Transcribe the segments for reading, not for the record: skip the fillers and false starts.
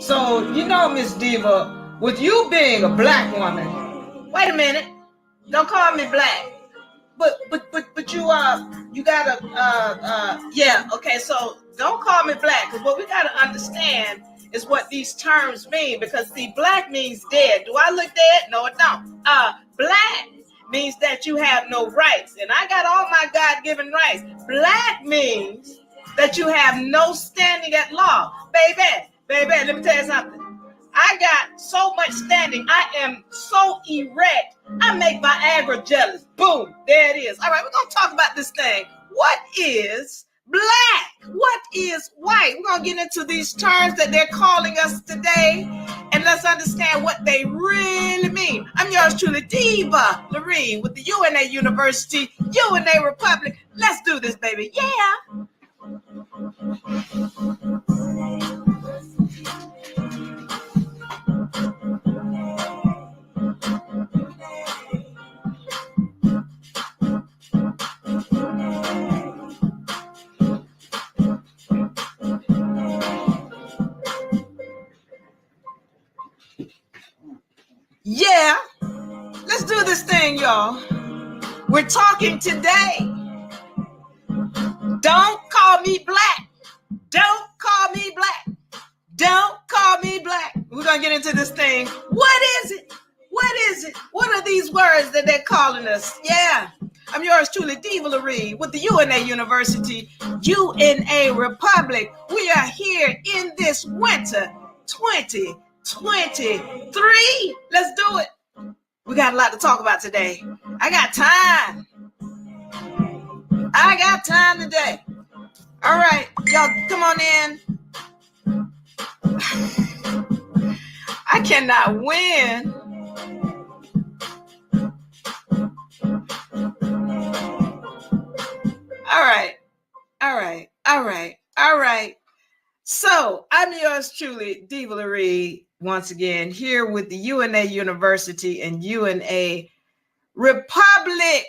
So, Miss Diva, with you being a black woman, wait a minute, don't call me black. But you gotta yeah, okay, so don't call me black, because what we gotta understand is what these terms mean, because see, black means dead. Do I look dead? No, it don't. Black means that you have no rights, and I got all my God-given rights. Black means that you have no standing at law. Baby, let me tell you something. I got so much standing. I am so erect. I make Viagra jealous. Boom. There it is. All right, we're going to talk about this thing. What is black? What is white? We're going to get into these terms that they're calling us today, and let's understand what they really mean. I'm yours truly, Diva Lorene, with the UNA University, UNARepublic. Let's do this, baby. Yeah. Yeah, let's do this thing, y'all. We're talking today. Don't call me black. Don't call me black. Don't call me black. We're going to get into this thing. What is it? What is it? What are these words that they're calling us? Yeah, I'm yours truly, Diva Lorene, with the UNA University, UNARepublic. We are here in this winter 2023. Let's do it. We got a lot to talk about today. I got time. I got time today. All right, y'all, come on in. I cannot win. All right. So I'm yours truly, Diva Lorene, once again, here with the UNA University and UNA Republic.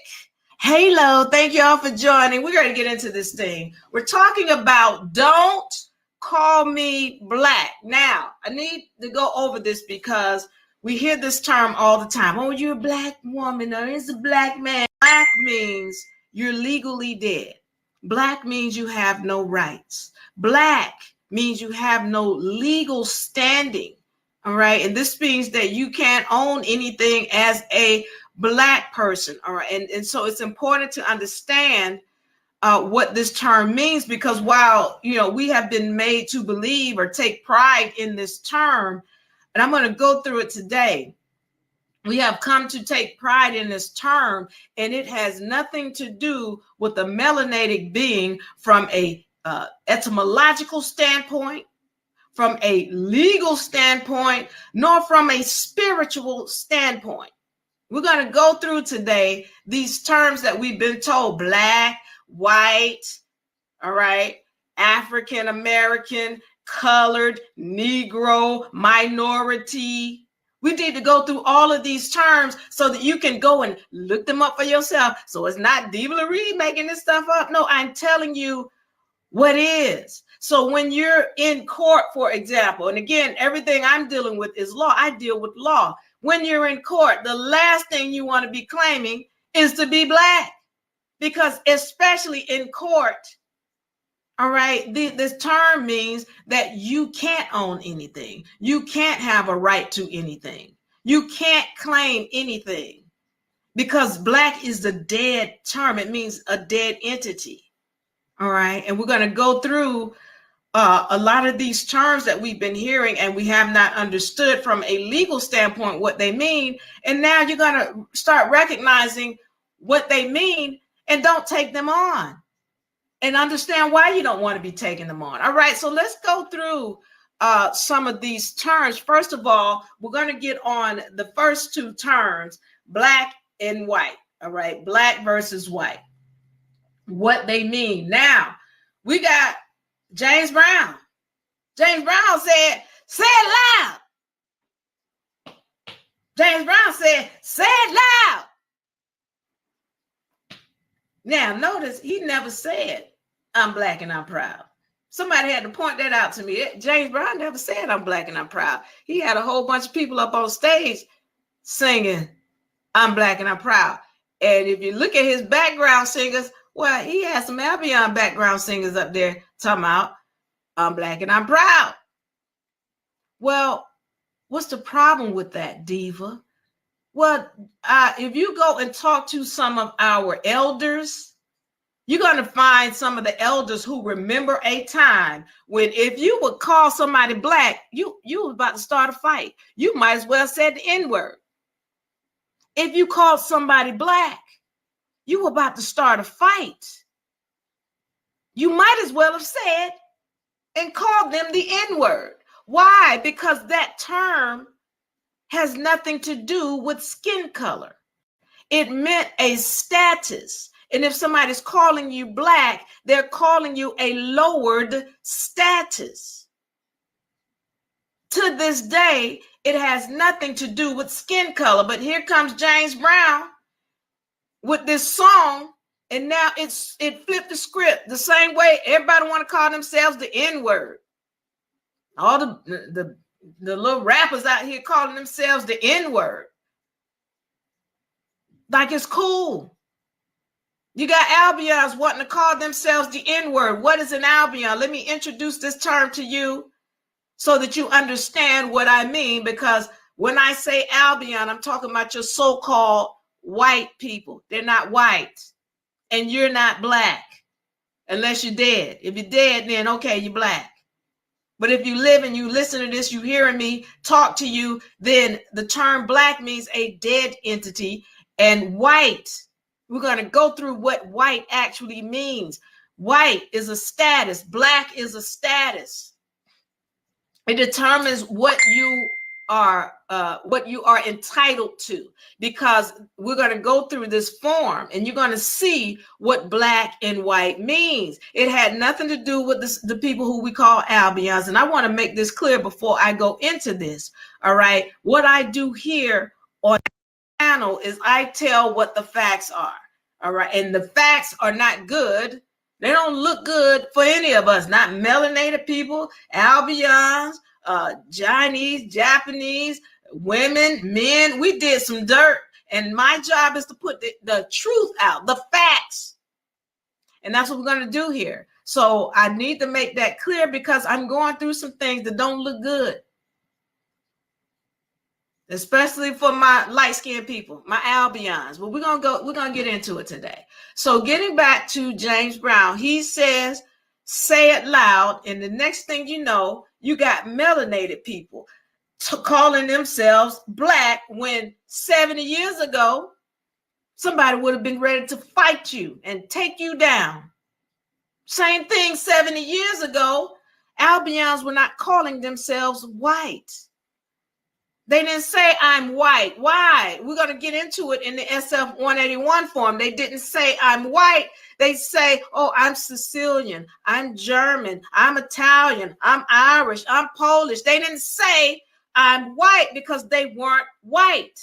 Halo, thank you all for joining. We're going to get into this thing. We're talking about don't call me black. Now, I need to go over this because we hear this term all the time. Oh, you're a black woman, or it's a black man. Black means you're legally dead. Black means you have no rights. Black means you have no legal standing. All right. And this means that you can't own anything as a black person. All right. And so it's important to understand what this term means, because while, we have been made to believe or take pride in this term, and I'm going to go through it today. We have come to take pride in this term, and it has nothing to do with a melanated being from a etymological standpoint, from a legal standpoint, nor from a spiritual standpoint. We're going to go through today these terms that we've been told: black, white, all right, African American, colored, Negro, minority. We need to go through all of these terms so that you can go and look them up for yourself. So it's not Diva Lorene making this stuff up. No, I'm telling you what is. So when you're in court, for example, and again, everything I'm dealing with is law. I deal with law. When you're in court, the last thing you want to be claiming is to be black, because especially in court, all right, this term means that you can't own anything. You can't have a right to anything. You can't claim anything, because black is the dead term. It means a dead entity. All right. And we're going to go through a lot of these terms that we've been hearing and we have not understood from a legal standpoint what they mean. And now you're going to start recognizing what they mean and don't take them on. And understand why you don't want to be taking them on. All right, so let's go through some of these terms. First of all, we're going to get on the first two terms, black and white. All right, black versus white, what they mean. Now, we got James Brown. James Brown said, say it loud. James Brown said, say it loud. Now, notice he never said, I'm black and I'm proud. Somebody had to point that out to me. James Brown never said I'm black and I'm proud. He had a whole bunch of people up on stage singing I'm black and I'm proud. And if you look at his background singers, well, he had some Albion background singers up there talking about I'm black and I'm proud. Well, what's the problem with that, Diva? Well, if you go and talk to some of our elders, you're going to find some of the elders who remember a time when if you would call somebody black, you were about to start a fight. You might as well said the N-word. If you called somebody black, you were about to start a fight. You might as well have said and called them the N-word. Why? Because that term has nothing to do with skin color. It meant a status. And if somebody's calling you black, they're calling you a lowered status. To this day, it has nothing to do with skin color. But here comes James Brown with this song, and now it flipped the script the same way everybody want to call themselves the N-word. All the little rappers out here calling themselves the N-word. Like it's cool. You got Albions wanting to call themselves the N-word. What is an Albion? Let me introduce this term to you so that you understand what I mean. Because when I say Albion, I'm talking about your so-called white people. They're not white. And you're not black unless you're dead. If you're dead, then okay, you're black. But if you live and you listen to this, you hearing me talk to you, then the term black means a dead entity, and white, we're going to go through what white actually means. White is a status. Black is a status. It determines what you are entitled to, because we're going to go through this form and you're going to see what black and white means. It had nothing to do with the people who we call Albions. And I want to make this clear before I go into this. All right. What I do here on the channel is I tell what the facts are. All right. And the facts are not good. They don't look good for any of us, not melanated people, Albions, Chinese, Japanese, women, men. We did some dirt, and my job is to put the truth out, the facts. And that's what we're going to do here. So I need to make that clear because I'm going through some things that don't look good, especially for my light-skinned people, my Albions. But we're going to get into it today. So getting back to James Brown, he says, say it loud. And the next thing you know, you got melanated people calling themselves black when 70 years ago, somebody would have been ready to fight you and take you down. Same thing 70 years ago, Albions were not calling themselves white. They didn't say I'm white. Why? We're going to get into it in the SF 181 form. They didn't say I'm white. They say, oh, I'm Sicilian, I'm German, I'm Italian, I'm Irish, I'm Polish. They didn't say I'm white because they weren't white.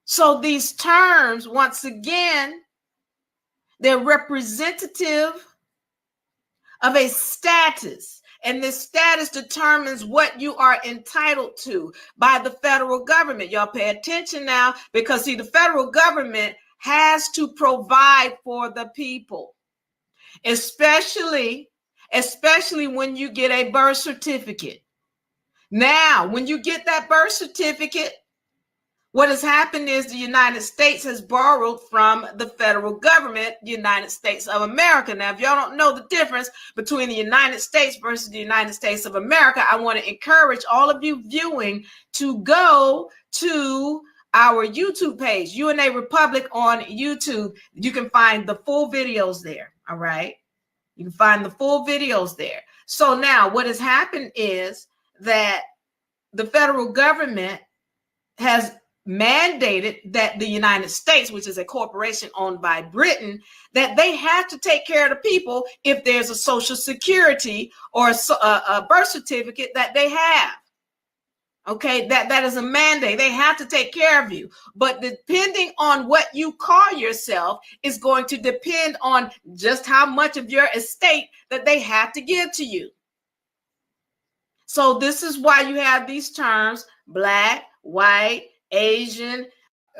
So these terms, once again, they're representative of a status. And this status determines what you are entitled to by the federal government. Y'all pay attention now, because see, the federal government has to provide for the people, especially when you get a birth certificate. Now, when you get that birth certificate, what has happened is the United States has borrowed from the federal government, the United States of America. Now, if y'all don't know the difference between the United States versus the United States of America, I want to encourage all of you viewing to go to our YouTube page, UNARepublic on YouTube. You can find the full videos there. All right. You can find the full videos there. So now what has happened is that the federal government has mandated that the United States, which is a corporation owned by Britain, that they have to take care of the people if there's a social security or a birth certificate that they have. Okay, that is a mandate. They have to take care of you. But depending on what you call yourself is going to depend on just how much of your estate that they have to give to you. So this is why you have these terms: Black, white, Asian,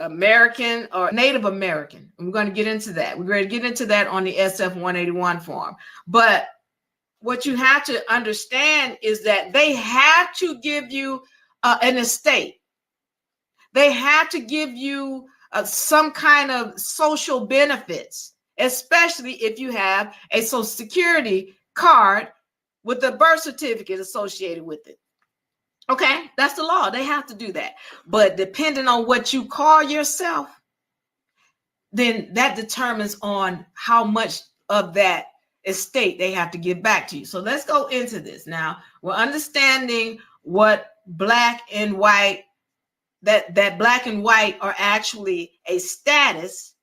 American, or Native American. We're going to get into that. We're going to get into that on the SF 181 form. But what you have to understand is that they have to give you an estate. They have to give you some kind of social benefits, especially if you have a Social Security card with a birth certificate associated with it. Okay, that's the law. They have to do that. But depending on what you call yourself, then that determines on how much of that estate they have to give back to you. So let's go into this. Now, we're understanding what black and white, that black and white are actually a status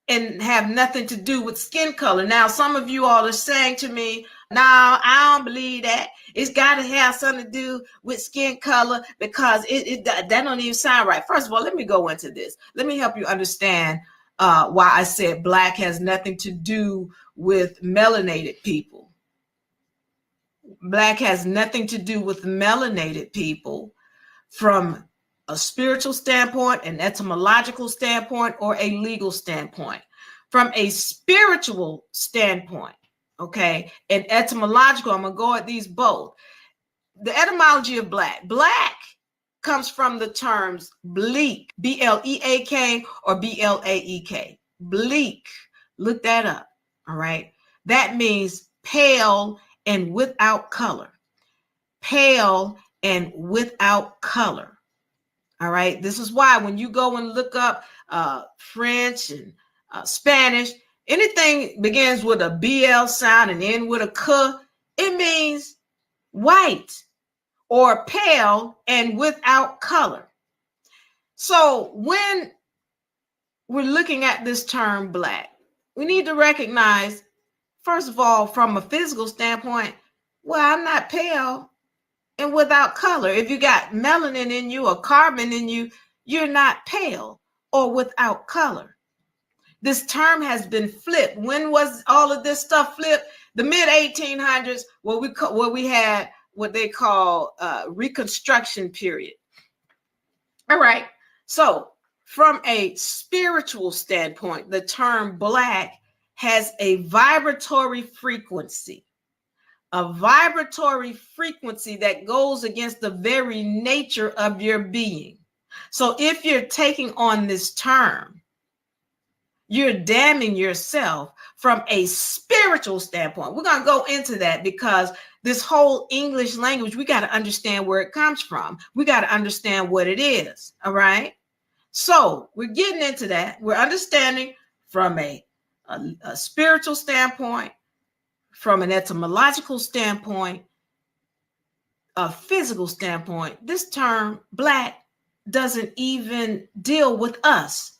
and have nothing to do with skin color. Now, some of you all are saying to me, no, I don't believe that. It's got to have something to do with skin color because that don't even sound right. First of all, let me go into this. Let me help you understand why I said black has nothing to do with melanated people. Black has nothing to do with melanated people from a spiritual standpoint, an etymological standpoint, or a legal standpoint. From a spiritual standpoint, okay, and etymological, I'm going to go at these both. The etymology of black comes from the terms bleak, B-L-E-A-K, or B-L-A-E-K. Bleak. Look that up. All right. That means pale and without color. Pale and without color. All right. This is why when you go and look up French and Spanish, anything begins with a BL sound and end with a K, it means white or pale and without color. So when we're looking at this term black, we need to recognize, first of all, from a physical standpoint, well, I'm not pale and without color. If you got melanin in you or carbon in you, you're not pale or without color. This term has been flipped. When was all of this stuff flipped? The mid 1800s, where we had what they call Reconstruction period. All right. So from a spiritual standpoint, the term black has a vibratory frequency. A vibratory frequency that goes against the very nature of your being. So if you're taking on this term, you're damning yourself from a spiritual standpoint. We're going to go into that because this whole English language, we got to understand where it comes from. We got to understand what it is. All right. So we're getting into that. We're understanding from a spiritual standpoint, from an etymological standpoint, a physical standpoint. This term black doesn't even deal with us.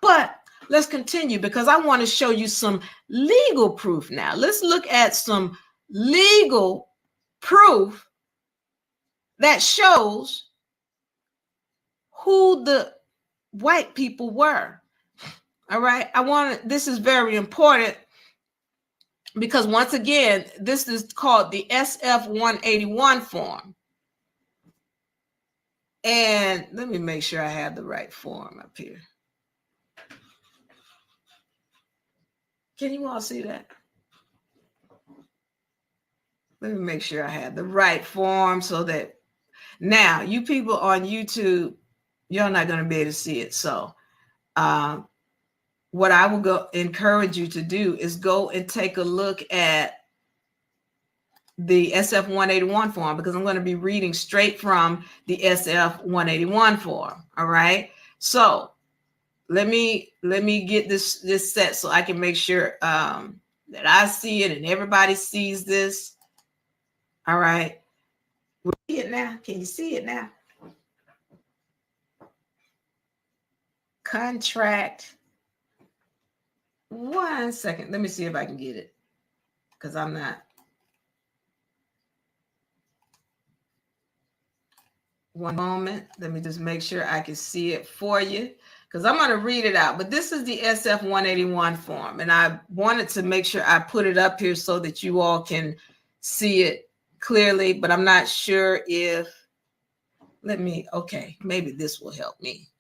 But let's continue because I want to show you some legal proof now. Let's look at some legal proof that shows who the white people were. All right. This is very important because once again, this is called the SF 181 form. And let me make sure I have the right form up here. Can you all see that? Let me make sure I have the right form so that now you people on YouTube, you're not going to be able to see it. So what I will encourage you to do is go and take a look at the SF 181 form because I'm going to be reading straight from the SF 181 form. All right. So let me get this set so I can make sure that I see it and everybody sees this. All right. We see it now. Can you see it now? Contract. 1 second. Let me see if I can get it because I'm not. One moment. Let me just make sure I can see it for you, because I'm going to read it out. But this is the SF 181 form, and I wanted to make sure I put it up here so that you all can see it clearly, but I'm not sure if, okay, maybe this will help me.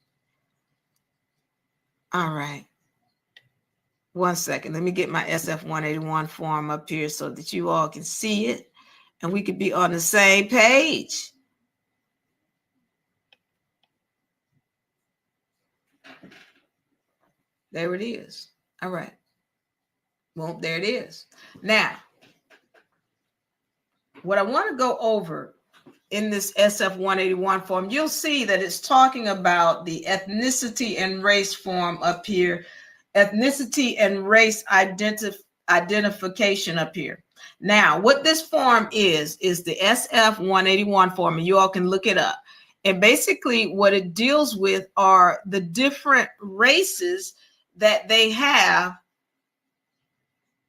All right. 1 second. Let me get my SF 181 form up here so that you all can see it and we could be on the same page. There it is. All right. Well, there it is. Now, what I want to go over in this SF 181 form, you'll see that it's talking about the ethnicity and race form up here, ethnicity and race identification up here. Now, what this form is the SF 181 form, and you all can look it up. And basically what it deals with are the different races that they have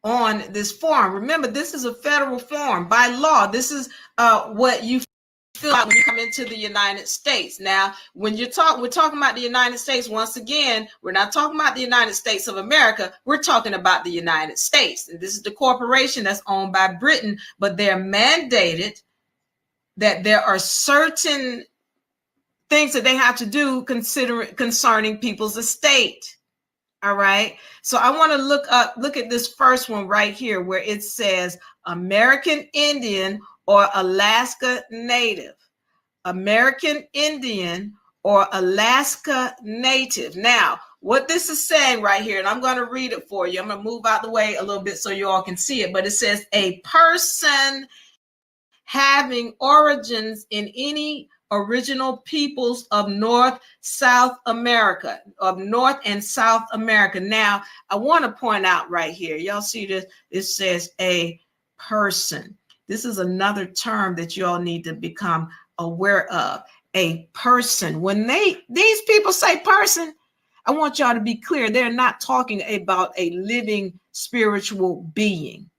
on this form. Remember, this is a federal form by law. This is what you fill out when you come into the United States. Now, when we're talking about the United States, once again, we're not talking about the United States of America. We're talking about the United States. And this is the corporation that's owned by Britain, but they're mandated that there are certain things that they have to do concerning people's estate. All right. So I want to look at this first one right here where it says American Indian or Alaska Native. American Indian or Alaska Native. Now, what this is saying right here, and I'm going to read it for you. I'm going to move out the way a little bit so you all can see it, but it says a person having origins in any original peoples of North and South America. Now, I want to point out right here, y'all see this, it says a person. This is another term that you all need to become aware of. A person. When these people say person, I want y'all to be clear. They're not talking about a living spiritual being.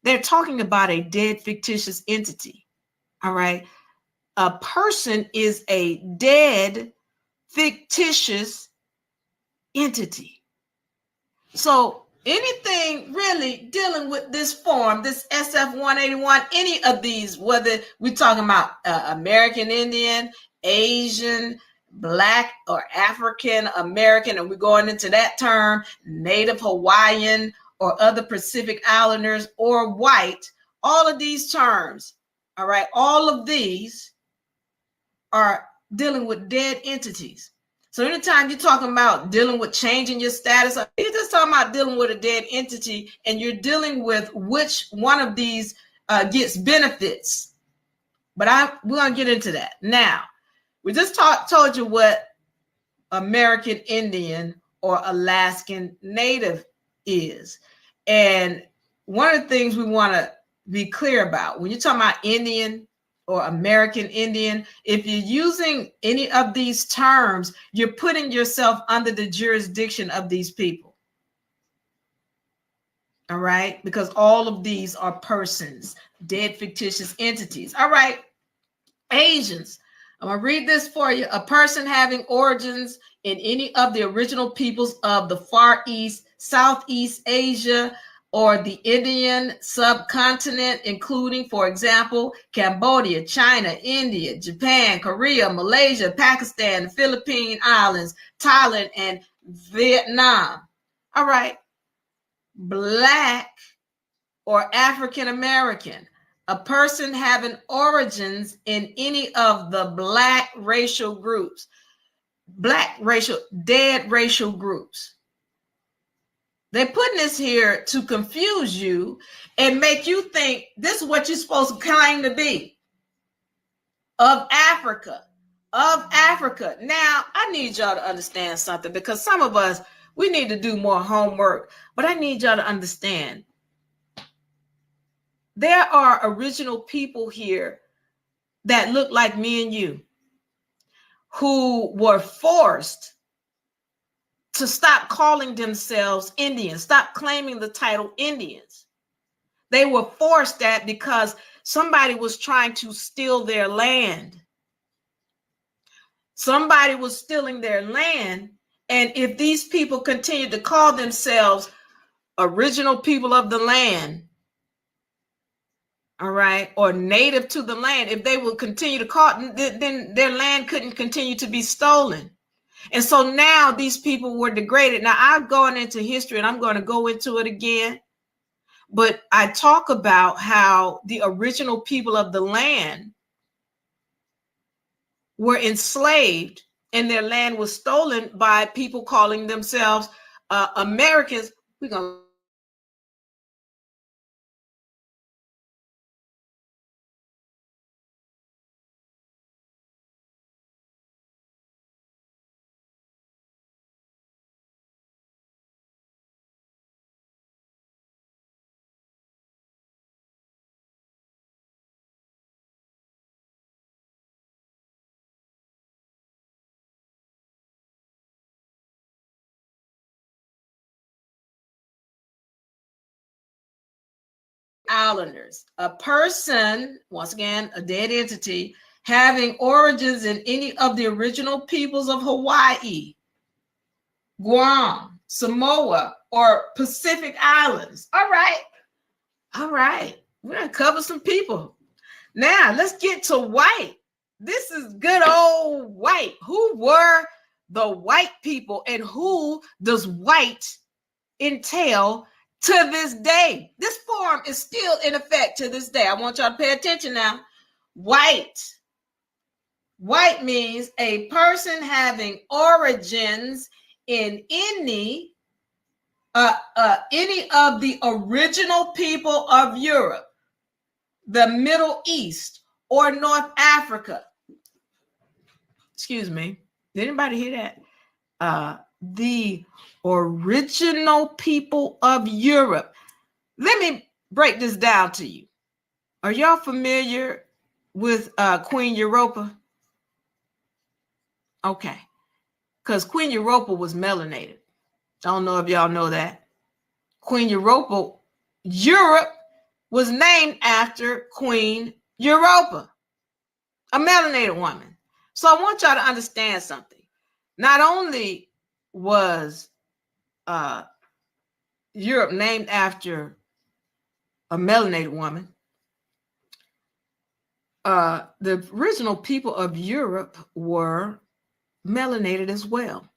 They're talking about a dead fictitious entity. All right. A person is a dead fictitious entity. So anything really dealing with this form, this SF 181, any of these, whether we're talking about American Indian, Asian, Black, or African American, and we're going into that term, Native Hawaiian, or other Pacific Islanders, or white, all of these terms, all right, all of these are dealing with dead entities. So anytime you're talking about dealing with changing your status, you're just talking about dealing with a dead entity, and you're dealing with which one of these gets benefits. But we're going to get into that. Now, we just told you what American Indian or Alaskan Native is. And one of the things we want to be clear about, when you're talking about Indian or American Indian, if you're using any of these terms, you're putting yourself under the jurisdiction of these people. All right? Because all of these are persons, dead fictitious entities. All right. Asians. I'm going to read this for you. A person having origins in any of the original peoples of the Far East, Southeast Asia, or the Indian subcontinent, including, for example, Cambodia, China, India, Japan, Korea, Malaysia, Pakistan, the Philippine Islands, Thailand, and Vietnam. All right. Black or African American. A person having origins in any of the Black racial groups. Dead racial groups. They're putting this here to confuse you and make you think this is what you're supposed to claim to be. Of Africa. Now, I need y'all to understand something, because some of us, we need to do more homework, but I need y'all to understand. There are original people here that look like me and you who were forced to stop calling themselves Indians, stop claiming the title Indians. They were forced that because somebody was trying to steal their land. Somebody was stealing their land. And if these people continued to call themselves original people of the land, all right, or native to the land, if they would continue to call, then their land couldn't continue to be stolen. And so now these people were degraded. Now I've gone into history and I'm going to go into it again. But I talk about how the original people of the land were enslaved and their land was stolen by people calling themselves Americans. We're going to islanders, a person, once again, a dead entity, having origins in any of the original peoples of Hawaii, Guam, Samoa, or Pacific Islands. All right. All right. We're going to cover some people. Now, let's get to white. This is good old white. Who were the white people and who does white entail to this day? This form is still in effect to this day. I want y'all to pay attention now. White. White means a person having origins in any of the original people of Europe, the Middle East, or North Africa. Excuse me. Did anybody hear that? The original people of Europe. Let me break this down to you. Are y'all familiar with Queen Europa? Okay. Because Queen Europa was melanated. I don't know if y'all know that. Queen Europa, Europe was named after Queen Europa, a melanated woman. So I want y'all to understand something. Not only was Europe named after a melanated woman, the original people of Europe were melanated as well.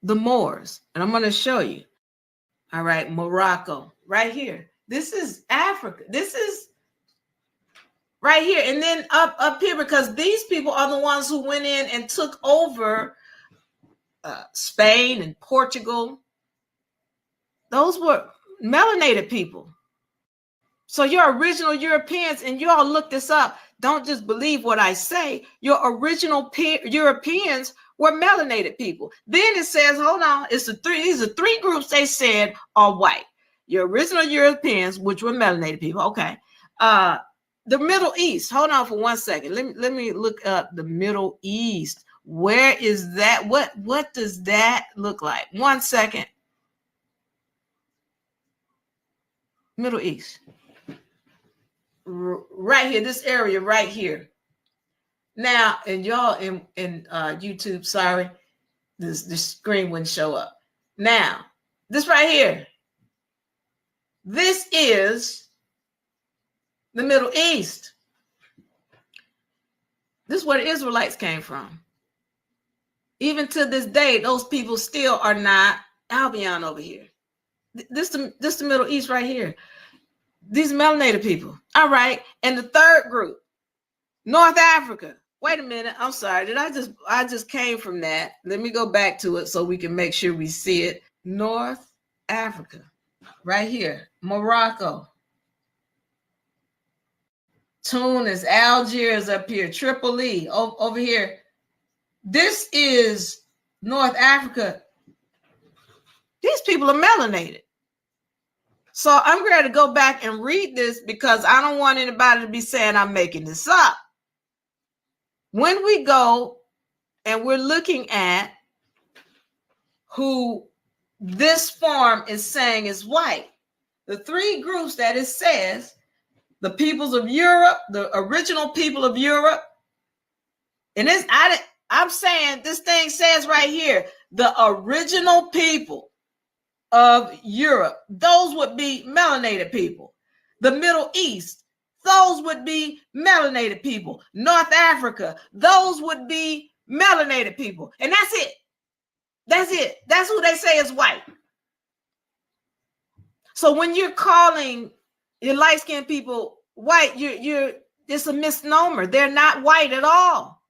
The Moors. And I'm going to show you. All right, Morocco, right here. This is Africa. This is right here. And then up here, because these people are the ones who went in and took over Spain and Portugal. Those were melanated people. So your original Europeans, and you all look this up, don't just believe what I say. Your original Europeans were melanated people. Then it says, hold on, these are three groups they said are white. Your original Europeans, which were melanated people, okay. The Middle East, hold on for 1 second. Let me look up the Middle East. Where is that? What does that look like? 1 second. Middle East. Right here, this area right here. Now, and y'all in YouTube, sorry, this screen wouldn't show up. Now, this right here, this is the Middle East. This is where the Israelites came from. Even to this day, those people still are not Albion over here. This the Middle East right here. These melanated people. All right. And the third group, North Africa. Wait a minute. I'm sorry. I just came from that. Let me go back to it so we can make sure we see it. North Africa. Right here. Morocco. Tunis, Algiers up here. Tripoli over here. This is North Africa. These people are melanated. So I'm going to go back and read this because I don't want anybody to be saying I'm making this up. When we go and we're looking at who this form is saying is white, the three groups that it says, the peoples of Europe, the original people of Europe, and this I'm saying this thing says right here, the original people of Europe, those would be melanated people. The Middle East, those would be melanated people. North Africa, those would be melanated people. And that's it. That's it. That's who they say is white. So when you're calling your light-skinned people white, it's a misnomer. They're not white at all.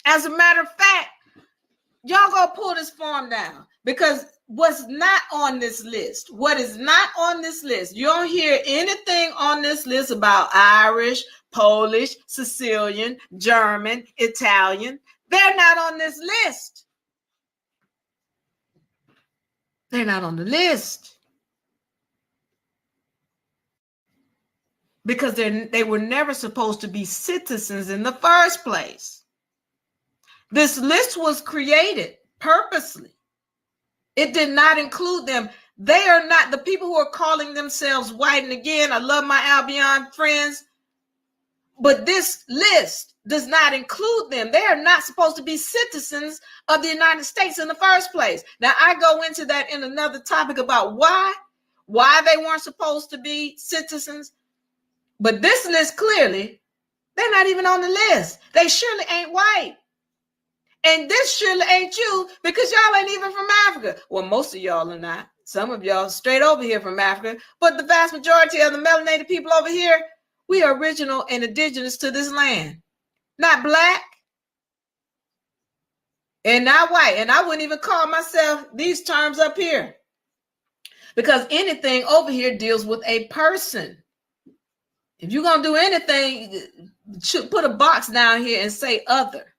As a matter of fact, y'all go pull this form down, because what's not on this list, what is not on this list, you don't hear anything on this list about Irish, Polish, Sicilian, German, Italian. They're not on this list. They're not on the list because they were never supposed to be citizens in the first place. This list was created purposely. It did not include them. They are not the people who are calling themselves white. And again, I love my Albion friends, but this list does not include them. They are not supposed to be citizens of the United States in the first place. Now, I go into that in another topic about why they weren't supposed to be citizens. But this list, clearly, they're not even on the list. They surely ain't white. And this surely ain't you, because y'all ain't even from Africa. Well, most of y'all are not. Some of y'all straight over here from Africa. But the vast majority of the melanated people over here, we are original and indigenous to this land. Not black and not white. And I wouldn't even call myself these terms up here, because anything over here deals with a person. If you're going to do anything, put a box down here and say other.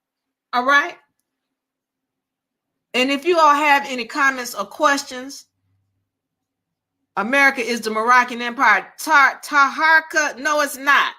All right? And if you all have any comments or questions, America is the Moroccan Empire. Taharka, no, it's not.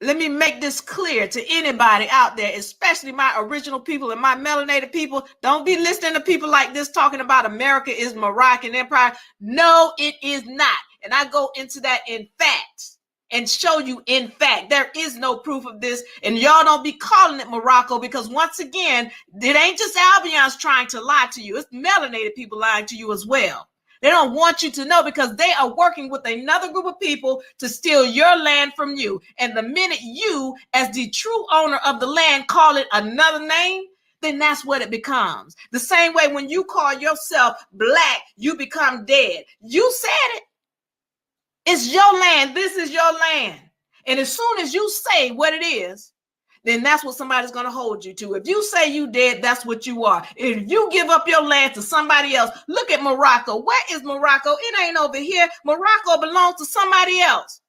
Let me make this clear to anybody out there, especially my original people and my melanated people. Don't be listening to people like this talking about America is Moroccan Empire. No, it is not. And I go into that in fact and show you in fact there is no proof of this. And y'all don't be calling it Morocco, because once again, it ain't just Albions trying to lie to you. It's melanated people lying to you as well. They don't want you to know, because they are working with another group of people to steal your land from you. And the minute you, as the true owner of the land, call it another name, then that's what it becomes. The same way when you call yourself black, you become dead. You said it. It's your land. This is your land. And as soon as you say what it is, then that's what somebody's going to hold you to. If you say you dead, that's what you are. If you give up your land to somebody else, look at Morocco. Where is Morocco? It ain't over here. Morocco belongs to somebody else.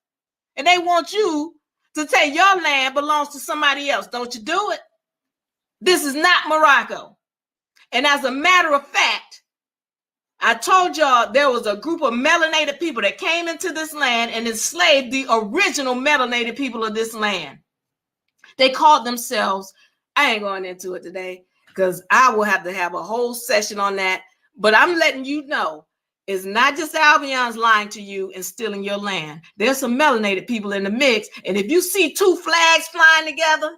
And they want you to say your land belongs to somebody else. Don't you do it? This is not Morocco. And as a matter of fact, I told y'all there was a group of melanated people that came into this land and enslaved the original melanated people of this land. They called themselves, I ain't going into it today because I will have to have a whole session on that. But I'm letting you know, it's not just Albions lying to you and stealing your land. There's some melanated people in the mix. And if you see two flags flying together,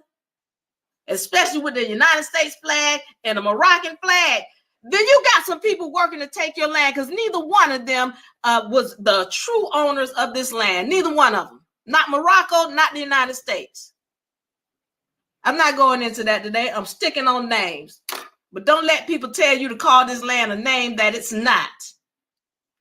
especially with the United States flag and a Moroccan flag, then you got some people working to take your land, because neither one of them was the true owners of this land. Neither one of them. Not Morocco, not the United States. I'm not going into that today. I'm sticking on names. But don't let people tell you to call this land a name that it's not,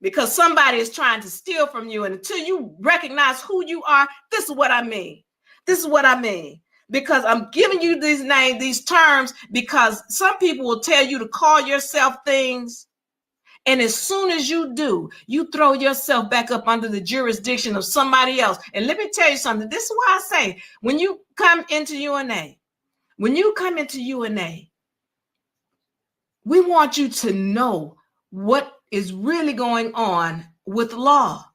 because somebody is trying to steal from you. And until you recognize who you are, this is what I mean. This is what I mean. Because I'm giving you these names, these terms, because some people will tell you to call yourself things. And as soon as you do, you throw yourself back up under the jurisdiction of somebody else. And let me tell you something. This is why I say, when you come into UNA, we want you to know what is really going on with law.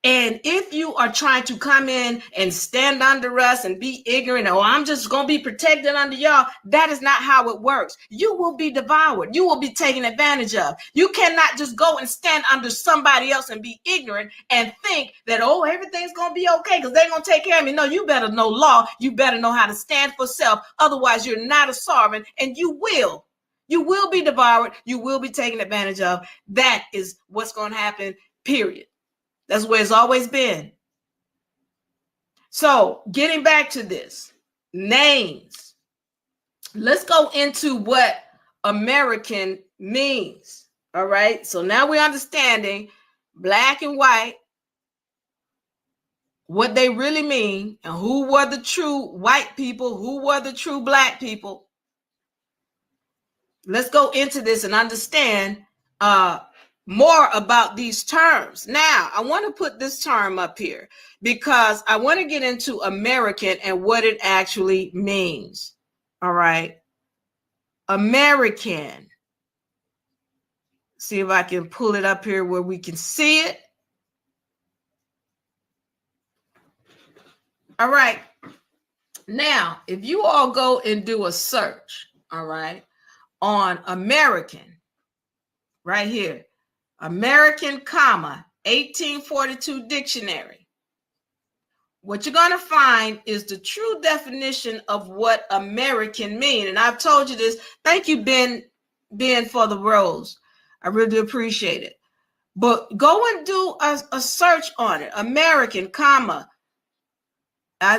And if you are trying to come in and stand under us and be ignorant, oh, I'm just going to be protected under y'all, that is not how it works. You will be devoured. You will be taken advantage of. You cannot just go and stand under somebody else and be ignorant and think that, oh, everything's going to be okay because they're going to take care of me. No, you better know law. You better know how to stand for self. Otherwise, you're not a sovereign, and you will be devoured. You will be taken advantage of. That is what's going to happen, period. That's where it's always been. So getting back to this, names. Let's go into what American means. All right. So now we're understanding black and white, what they really mean, and who were the true white people, who were the true black people. Let's go into this and understand more about these terms. Now, I want to put this term up here because I want to get into American and what it actually means. All right. American. See if I can pull it up here where we can see it. All right. Now, if you all go and do a search, all right, on American, right here, American, 1842 dictionary. What you're going to find is the true definition of what American mean. And I've told you this. Thank you, Ben, for the rose. I really appreciate it. But go and do a search on it. American, I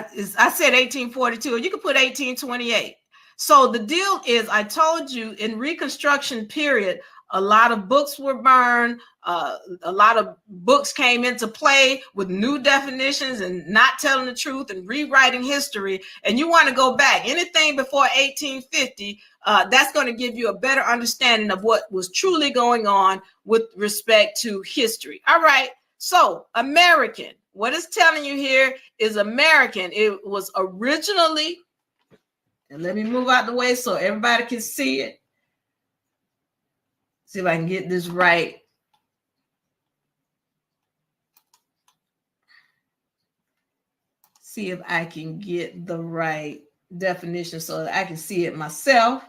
said 1842. You can put 1828. So the deal is, I told you in Reconstruction period, a lot of books were burned. A lot of books came into play with new definitions and not telling the truth and rewriting history. And you want to go back. Anything before 1850, that's going to give you a better understanding of what was truly going on with respect to history. All right. So American, what it's telling you here is American. It was originally, and let me move out the way so everybody can see it. See if I can get this right. See if I can get the right definition so that I can see it myself.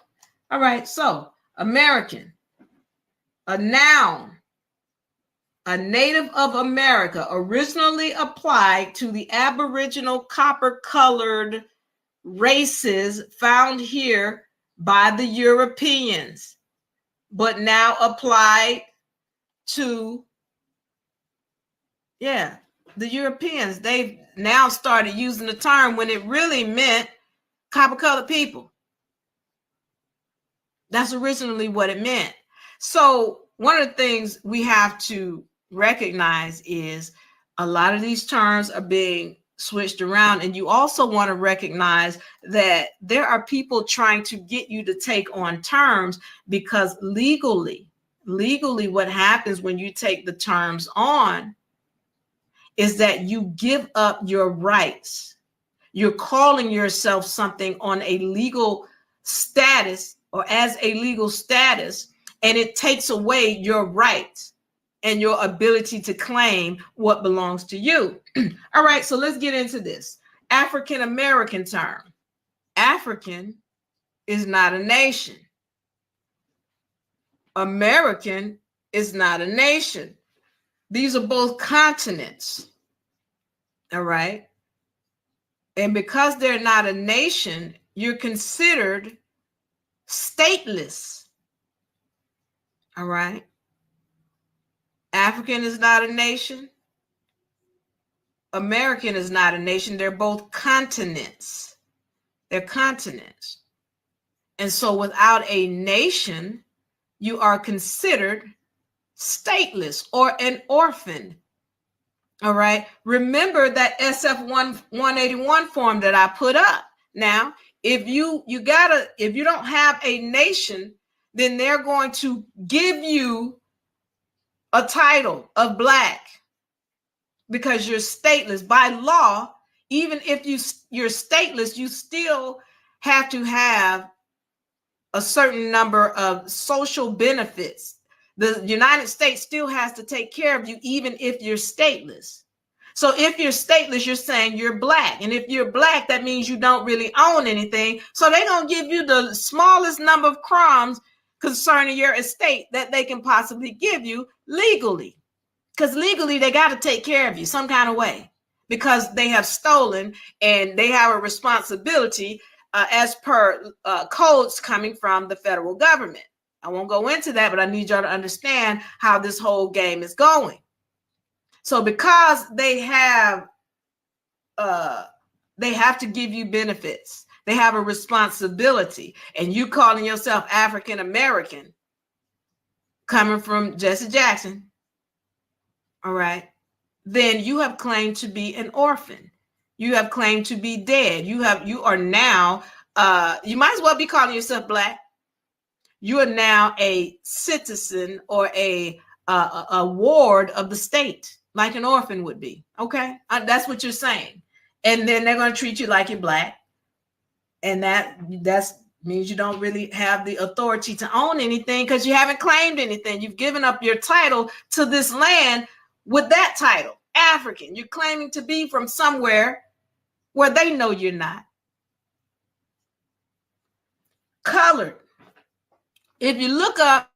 All right, so American, a noun, a native of America, originally applied to the Aboriginal copper-colored races found here by the Europeans, but now applied to, the Europeans. They've now started using the term when it really meant copper-colored people. That's originally what it meant. So one of the things we have to recognize is a lot of these terms are being switched around, and you also want to recognize that there are people trying to get you to take on terms because legally what happens when you take the terms on is that you give up your rights. You're calling yourself something on a legal status or as a legal status, and it takes away your rights and your ability to claim what belongs to you. All right, so let's get into this. African American term. African is not a nation. American is not a nation. These are both continents. All right. And because they're not a nation, you're considered stateless. All right. African is not a nation. American is not a nation. They're both continents. They're continents. And so without a nation, you are considered stateless or an orphan. All right. Remember that SF-181 form that I put up. Now, if you don't have a nation, then they're going to give you a title of black because you're stateless. By law, even if you're stateless, you still have to have a certain number of social benefits. The United States still has to take care of you, even if you're stateless. So if you're stateless, you're saying you're Black. And if you're Black, that means you don't really own anything. So they're going to give you the smallest number of crumbs concerning your estate that they can possibly give you legally. Because legally, they got to take care of you some kind of way, because they have stolen and they have a responsibility as per codes coming from the federal government. I won't go into that, but I need y'all to understand how this whole game is going. So because they have to give you benefits, they have a responsibility, and you calling yourself African American, coming from Jesse Jackson, all right, then you have claimed to be an orphan. You have claimed to be dead. You are now, you might as well be calling yourself Black. You are now a citizen or a ward of the state, like an orphan would be. Okay, that's what you're saying. And then they're going to treat you like you're Black, and that means you don't really have the authority to own anything because you haven't claimed anything. You've given up your title to this land with that title, African. You're claiming to be from somewhere where they know you're not. Colored. If you look up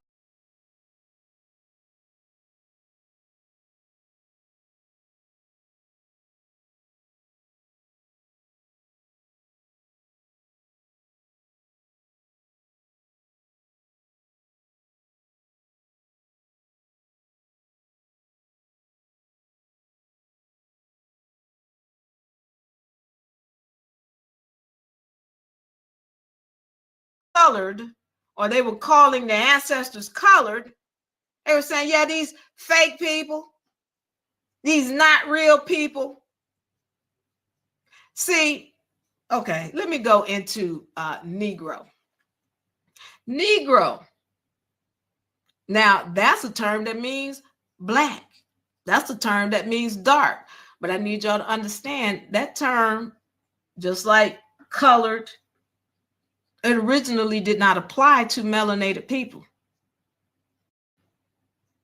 colored, or they were calling their ancestors colored, they were saying, yeah, these fake people, these not real people. See, okay, let me go into Negro. Negro. Now, that's a term that means Black. That's a term that means dark. But I need y'all to understand that term, just like colored, it originally did not apply to melanated people.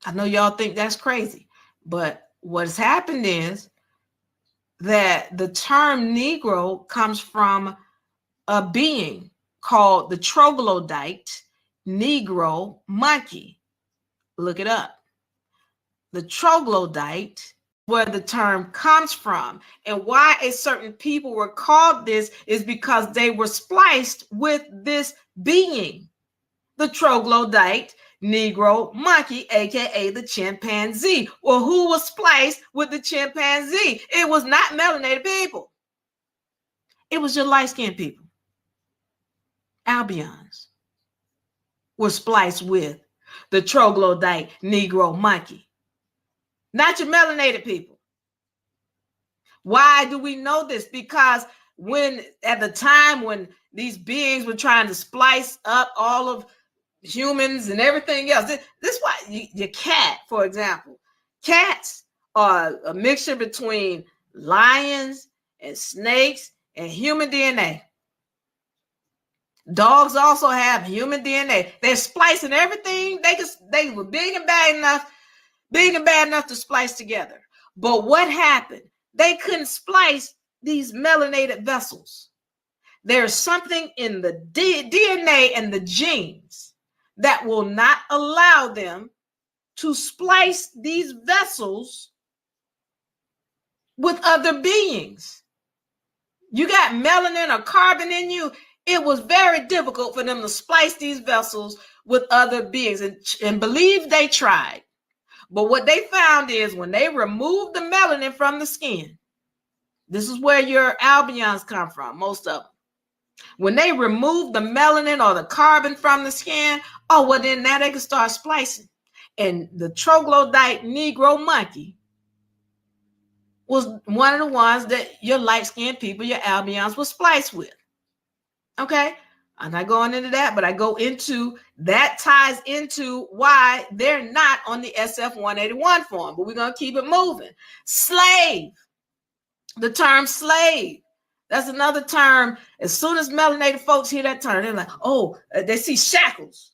I know y'all think that's crazy, but what's happened is that the term Negro comes from a being called the troglodyte Negro monkey. Look it up. The troglodyte, where the term comes from, and why a certain people were called this is because they were spliced with this being, the troglodyte Negro monkey, aka the chimpanzee. Well, who was spliced with the chimpanzee? It was not melanated people. It was your light-skinned people. Albions were spliced with the troglodyte Negro monkey, not your melanated people. Why do we know this? Because when at the time when these beings were trying to splice up all of humans and everything else, this is why your cat, for example, cats are a mixture between lions and snakes and human DNA. Dogs also have human DNA. They're splicing everything. They were big and bad enough to splice together. But what happened? They couldn't splice these melanated vessels. There's something in the DNA and the genes that will not allow them to splice these vessels with other beings. You got melanin or carbon in you. It was very difficult for them to splice these vessels with other beings, and believe they tried. But what they found is when they removed the melanin from the skin, this is where your albions come from, most of them. When they removed the melanin or the carbon from the skin, oh, well, then now they can start splicing. And the troglodyte Negro monkey was one of the ones that your light-skinned people, your albions, were spliced with. Okay? I'm not going into that, but I go into that, ties into why they're not on the SF-181 form, but we're going to keep it moving. Slave. The term slave. That's another term. As soon as melanated folks hear that term, they're like, oh, they see shackles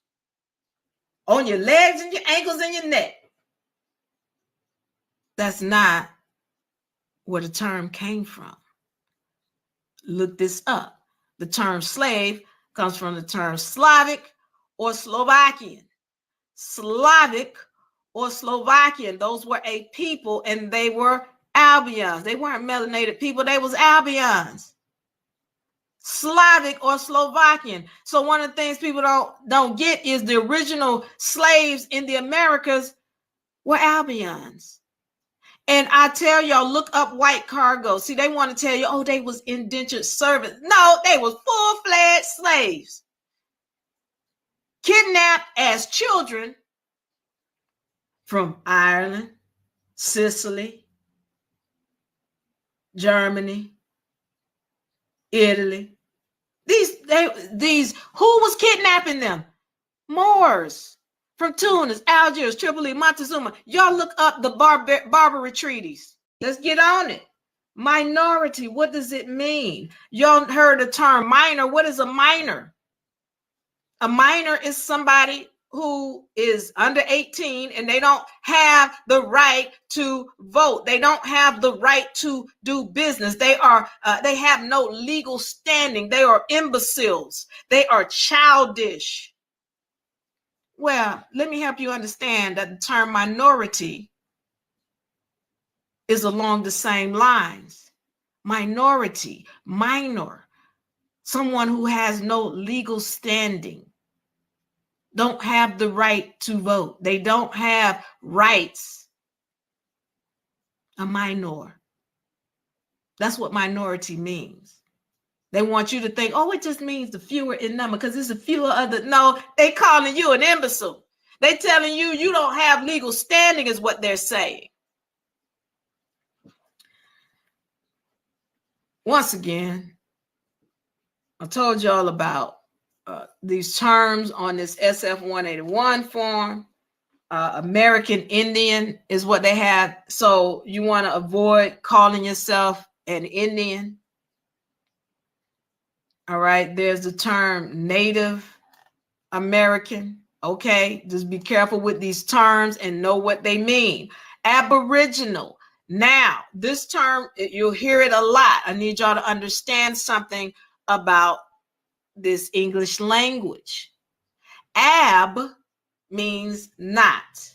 on your legs and your ankles and your neck. That's not where the term came from. Look this up. The term slave comes from the term Slavic or Slovakian. Slavic or Slovakian. Those were a people, and they were Albions. They weren't melanated people. They was Albions. Slavic or Slovakian. So one of the things people don't get is the original slaves in the Americas were Albions. And I tell y'all, look up white cargo. See, they want to tell you, oh, they was indentured servants. No, they was full-fledged slaves. Kidnapped as children from Ireland, Sicily, Germany, Italy. These who was kidnapping them? Moors from Tunis, Algiers, Tripoli, Montezuma. Y'all look up the Barbary treaties. Let's get on it. Minority, what does it mean? Y'all heard the term minor. What is a minor? A minor is somebody who is under 18 and they don't have the right to vote. They don't have the right to do business. They have no legal standing. They are imbeciles. They are childish. Well, let me help you understand that the term minority is along the same lines. Minority, minor, someone who has no legal standing. Don't have the right to vote. They don't have rights. A minor. That's what minority means. They want you to think, oh, it just means the fewer in number because it's a fewer other. No, they calling you an imbecile. They telling you you don't have legal standing is what they're saying. Once again, I told y'all about these terms on this SF-181 form. American Indian is what they have. So you want to avoid calling yourself an Indian. All right. There's the term Native American. Okay. Just be careful with these terms and know what they mean. Aboriginal. Now, this term, you'll hear it a lot. I need y'all to understand something about this English language. Ab means not.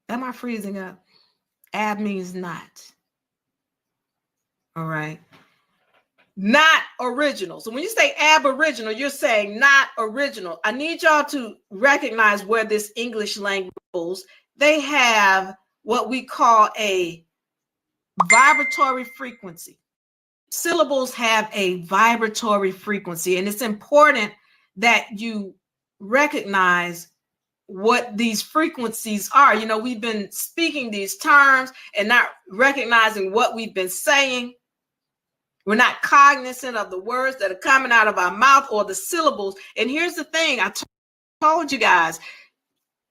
Am I freezing up? Ab means not. All right. Not original. So when you say aboriginal, you're saying not original. I need y'all to recognize where this English language goes. They have what we call a vibratory frequency. Syllables have a vibratory frequency, and it's important that you recognize what these frequencies are. You know, we've been speaking these terms and not recognizing what we've been saying. We're not cognizant of the words that are coming out of our mouth or the syllables. And here's the thing, I told you guys,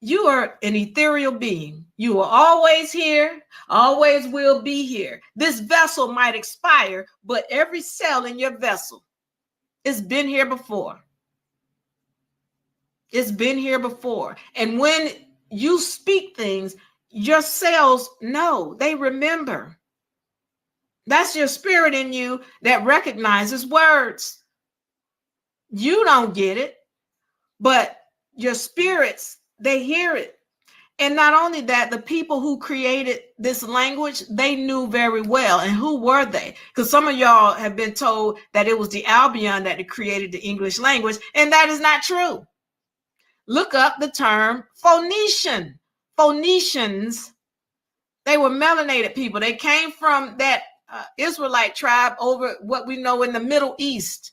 you are an ethereal being. You are always here, always will be here. This vessel might expire, but every cell in your vessel has been here before. It's been here before. And when you speak things, your cells know, they remember. That's your spirit in you that recognizes words. You don't get it, but your spirits, they hear it. And not only that, the people who created this language, they knew very well. And who were they? Because some of y'all have been told that it was the Albion that created the English language, and that is not true. Look up the term Phoenician. Phoenicians, they were melanated people. They came from that Israelite tribe over what we know in the Middle East.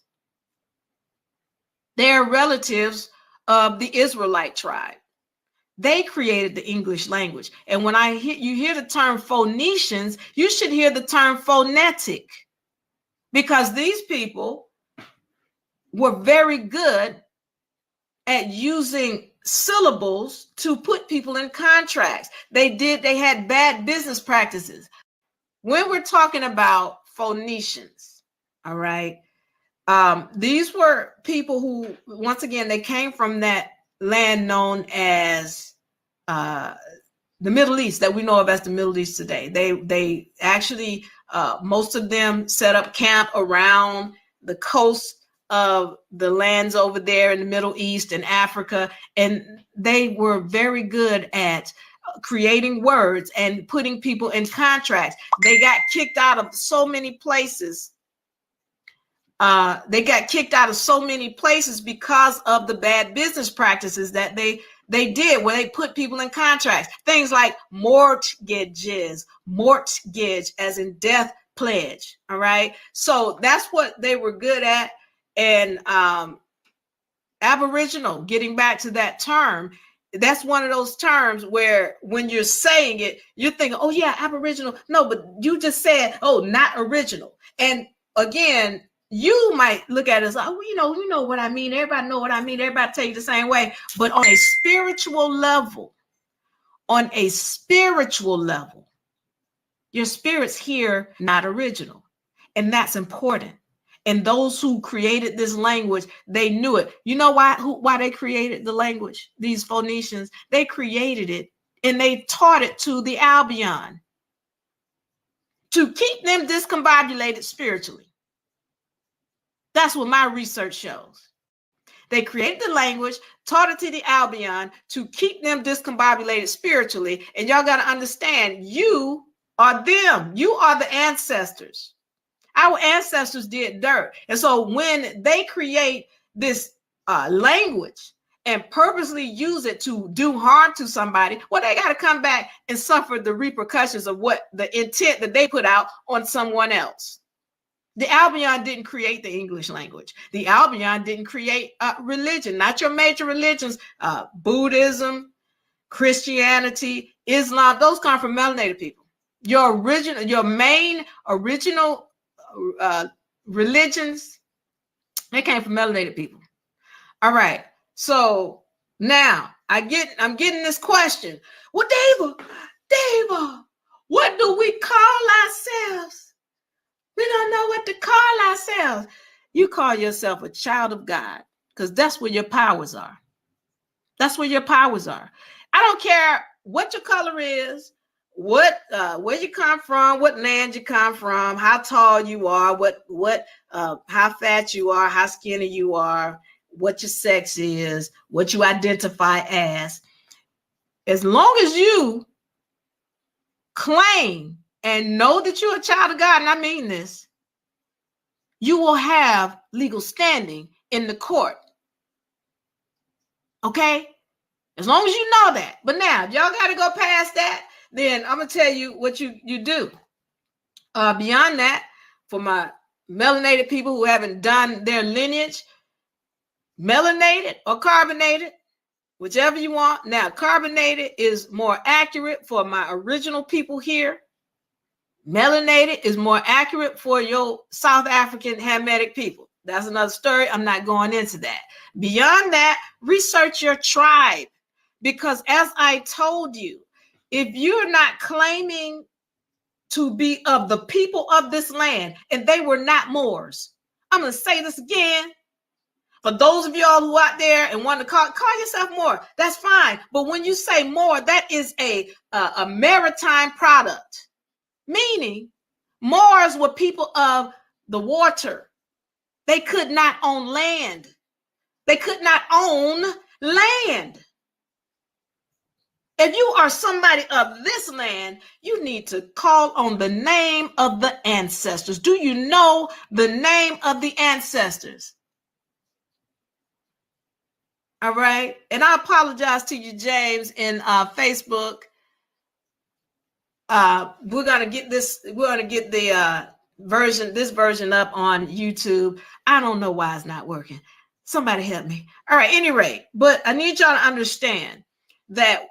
They're relatives of the Israelite tribe. They created the English language. And when you hear the term Phoenicians, you should hear the term phonetic, because these people were very good at using syllables to put people in contracts. They had bad business practices. When we're talking about Phoenicians, all right, these were people who, once again, they came from that land known as the Middle East that we know of as the Middle East today. They actually, most of them set up camp around the coast of the lands over there in the Middle East and Africa. And they were very good at creating words and putting people in contracts. They got kicked out of so many places. They got kicked out of so many places because of the bad business practices that they did, where they put people in contracts. Things like mortgages, mortgage as in death pledge. All right. So that's what they were good at. And Aboriginal, getting back to that term, that's one of those terms where when you're saying it, you're thinking, oh yeah, Aboriginal. No, but you just said, oh, not original. And again, you might look at it as, oh, you know what I mean. Everybody know what I mean. Everybody take it the same way. But on a spiritual level, your spirit's here, not original. And that's important. And those who created this language, they knew it. You know why they created the language? These Phoenicians, they created it and they taught it to the Albion to keep them discombobulated spiritually. That's what my research shows. They created the language, taught it to the Albion to keep them discombobulated spiritually. And y'all got to understand, you are them. You are the ancestors. Our ancestors did dirt. And so when they create this language and purposely use it to do harm to somebody, well, they got to come back and suffer the repercussions of what the intent that they put out on someone else. The Albion didn't create the English language. The Albion didn't create religion, not your major religions, Buddhism, Christianity, Islam. Those come from melanated people. Your main original religions, they came from melanated people. All right. So now I'm getting this question. Well, Dava, what do we call ourselves? We don't know what to call ourselves. You call yourself a child of God, because that's where your powers are. That's where your powers are. I don't care what your color is, where you come from, what land you come from, how tall you are, how fat you are, how skinny you are, what your sex is, what you identify as. As long as you claim and know that you're a child of God, and I mean this, you will have legal standing in the court. Okay? As long as you know that. But now, if y'all got to go past that, then I'm going to tell you what you do. Beyond that, for my melanated people who haven't done their lineage, melanated or carbonated, whichever you want. Now, carbonated is more accurate for my original people here. Melanated is more accurate for your South African Hamitic people. That's another story. I'm not going into that. Beyond that, research your tribe. Because as I told you, if you're not claiming to be of the people of this land, and they were not Moors, I'm going to say this again. For those of y'all who out there and want to call yourself Moor, that's fine. But when you say Moor, that is a maritime product. Meaning, Moors were people of the water. They could not own land. They could not own land. If you are somebody of this land, you need to call on the name of the ancestors. Do you know the name of the ancestors? All right. And I apologize to you, James, in Facebook. We're going to get the this version up on YouTube. I don't know why it's not working. Somebody help me. All right. Any rate, but I need y'all to understand that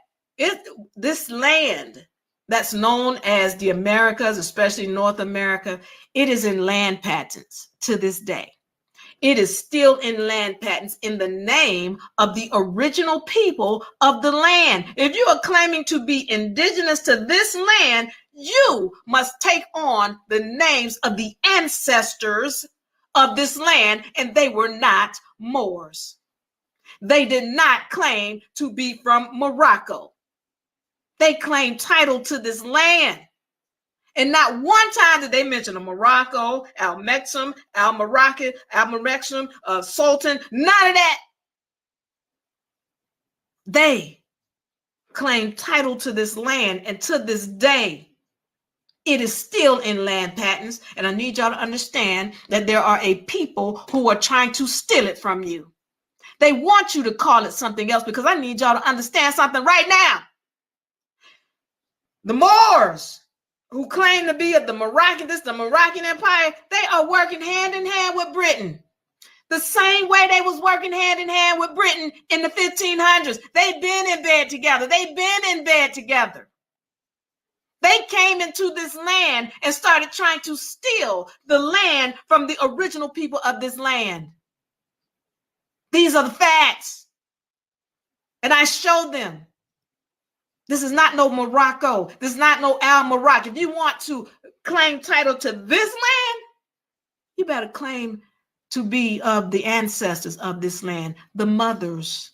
this land that's known as the Americas, especially North America, it is in land patents to this day. It is still in land patents in the name of the original people of the land. If you are claiming to be indigenous to this land, you must take on the names of the ancestors of this land, and they were not Moors. They did not claim to be from Morocco. They claim title to this land. And not one time did they mention a Morocco, Al-Mexum, Al-Marakim, Sultan, none of that. They claim title to this land, and to this day, it is still in land patents. And I need y'all to understand that there are a people who are trying to steal it from you. They want you to call it something else, because I need y'all to understand something right now. The Moors, who claim to be of the Moroccan Empire, they are working hand in hand with Britain. The same way they was working hand in hand with Britain in the 1500s. They've been in bed together. They came into this land and started trying to steal the land from the original people of this land. These are the facts. And I showed them. This is not no Morocco. This is not no Al-Marak. If you want to claim title to this land, you better claim to be of the ancestors of this land, the mothers.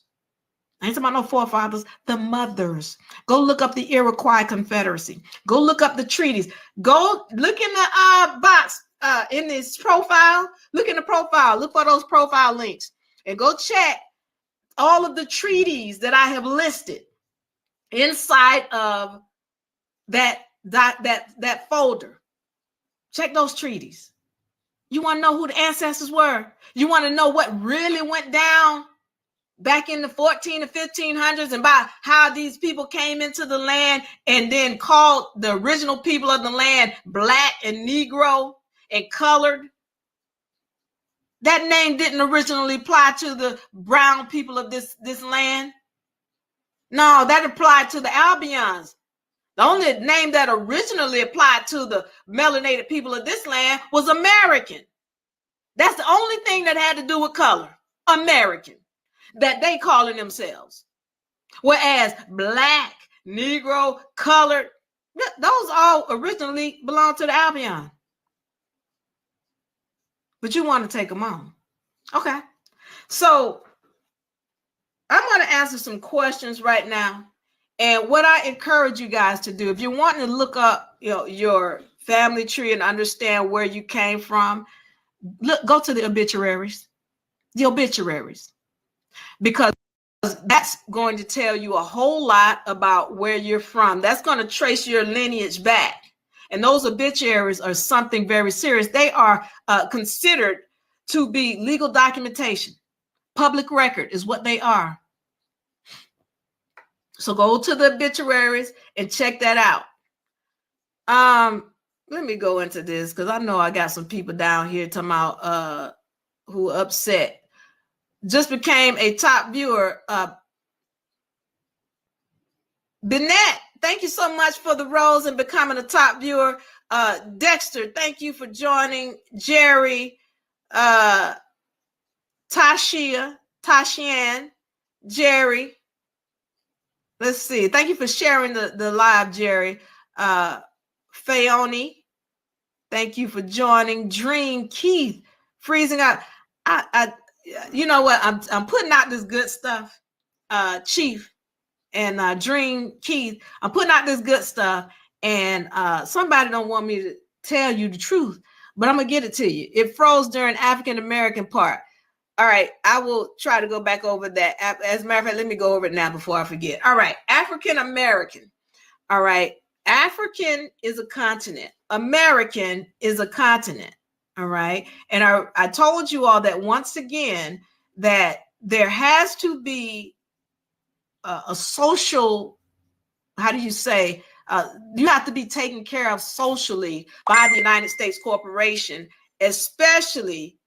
I ain't talking about no forefathers, the mothers. Go look up the Iroquois Confederacy. Go look up the treaties. Go look in the box in this profile. Look in the profile. Look for those profile links. And go check all of the treaties that I have listed inside of that folder. Check those treaties. You want to know who the ancestors were? You want to know what really went down back in the 14 and 1500s, and about how these people came into the land and then called the original people of the land black and Negro and colored? That name didn't originally apply to the brown people of this land. No, that applied to the Albions. The only name that originally applied to the melanated people of this land was American. That's the only thing that had to do with color, American, that they calling themselves. Whereas black, Negro, colored, those all originally belong to the Albion. But you want to take them on. Okay. So I'm going to answer some questions right now. And what I encourage you guys to do, if you're wanting to look up your family tree and understand where you came from, go to the obituaries, because that's going to tell you a whole lot about where you're from. That's going to trace your lineage back. And those obituaries are something very serious. They are considered to be legal documentation. Public record is what they are. So go to the obituaries and check that out. Let me go into this, because I know I got some people down here talking about who are upset. Just became a top viewer. Bennett, thank you so much for the rose and becoming a top viewer. Dexter, thank you for joining. Jerry, Tashian, Jerry. Let's see. Thank you for sharing the live, Jerry. Fayoni, thank you for joining. Dream Keith, freezing out. You know what? I'm putting out this good stuff, Chief and Dream Keith. I'm putting out this good stuff, and somebody don't want me to tell you the truth, but I'm gonna get it to you. It froze during African American part. All right, I will try to go back over that. As a matter of fact, let me go over it now before I forget. All right, African American. All right, African is a continent. American is a continent. All right, and I told you all that once again, that there has to be a social, how do you say, you have to be taken care of socially by the United States corporation, especially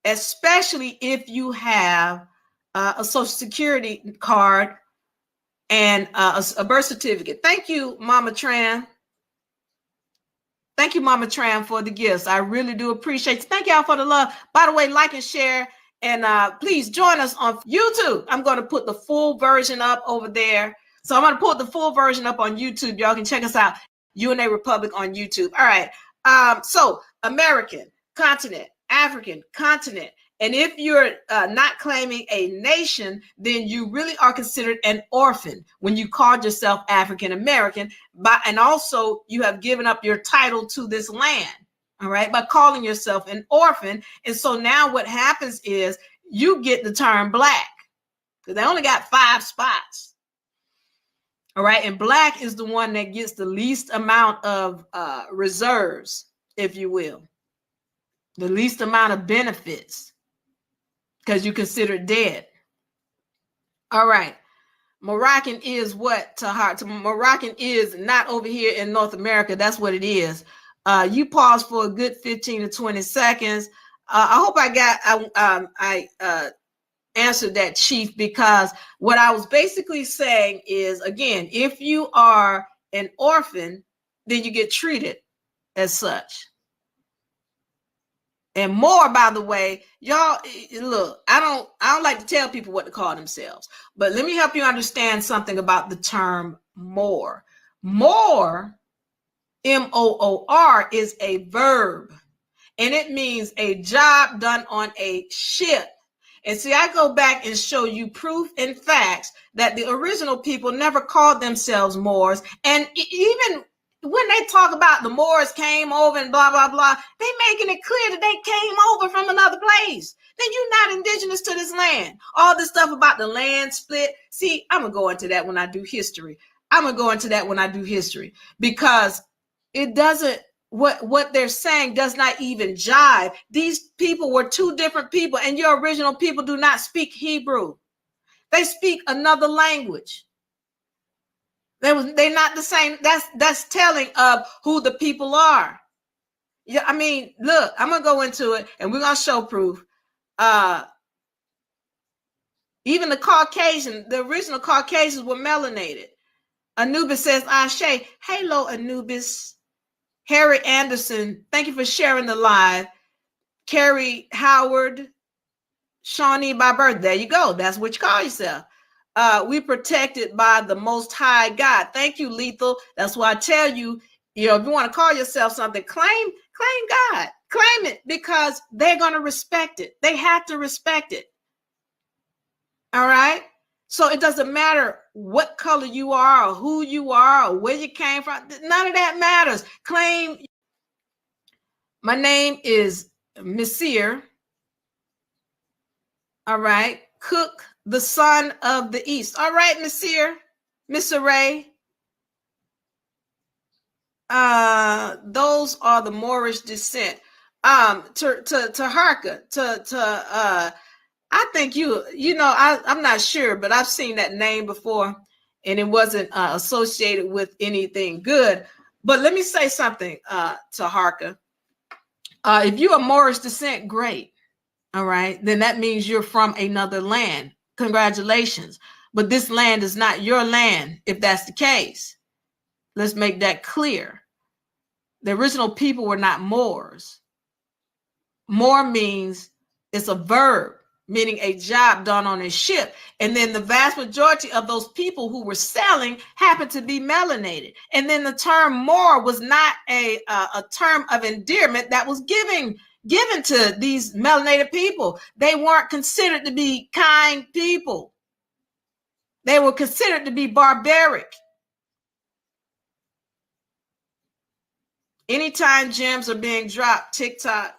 if you have a social security card and a birth certificate. Thank you, Mama Tran. Thank you, Mama Tran, for the gifts. I really do appreciate it. Thank y'all for the love. By the way, like and share, and please join us on YouTube. I'm going to put the full version up over there. So I'm going to put the full version up on YouTube. Y'all can check us out, UNARepublic on YouTube. All right. So American continent, African continent, And if you're not claiming a nation, then you really are considered an orphan when you called yourself African American. And also you have given up your title to this land, all right, by calling yourself an orphan. And so now what happens is you get the term black, because they only got 5 spots. All right, and black is the one that gets the least amount of reserves, if you will, the least amount of benefits, because you consider it dead. All right. Moroccan is what, Tahar? Moroccan is not over here in North America. That's what it is. You pause for a good 15 to 20 seconds. I hope I answered that, Chief, because what I was basically saying is, again, if you are an orphan, then you get treated as such. And more, by the way, y'all, look, I don't like to tell people what to call themselves, but let me help you understand something about the term more. More, M-O-O-R, is a verb, and it means a job done on a ship. And see, I go back and show you proof and facts that the original people never called themselves Moors. And even when they talk about the Moors came over and blah, blah, blah, they making it clear that they came over from another place. Then you're not indigenous to this land. All this stuff about the land split. See, I'm going to go into that when I do history. Because it doesn't, what they're saying does not even jive. These people were 2 different people, and your original people do not speak Hebrew. They speak another language. They're not the same. That's telling of who the people are. Yeah, I mean, look, I'm gonna go into it, and we're gonna show proof. Even the original Caucasians were melanated. Anubis says, Ashe. Hello, Anubis. Harry Anderson, thank you for sharing the live. Carrie Howard, Shawnee by birth. There you go. That's what you call yourself. We protected by the Most High God. Thank you, Lethal. That's why I tell you, if you want to call yourself something, claim God. Claim it, because they're going to respect it. They have to respect it. All right? So it doesn't matter what color you are or who you are or where you came from. None of that matters. Claim. My name is Messier. All right. Cook, the son of the East. All right, Messier. Miss Ray. Those are the Moorish descent. To Harka, I think I'm not sure, but I've seen that name before, and it wasn't associated with anything good. But let me say something to Harka. If you're a Moorish descent, great. All right. Then that means you're from another land. Congratulations. But this land is not your land, if that's the case. Let's make that clear. The original people were not Moors. Moor means it's a verb, meaning a job done on a ship. And then the vast majority of those people who were selling happened to be melanated. And then the term Moor was not a term of endearment that was given to these melanated people. They weren't considered to be kind people. They were considered to be barbaric. Anytime gems are being dropped, TikTok,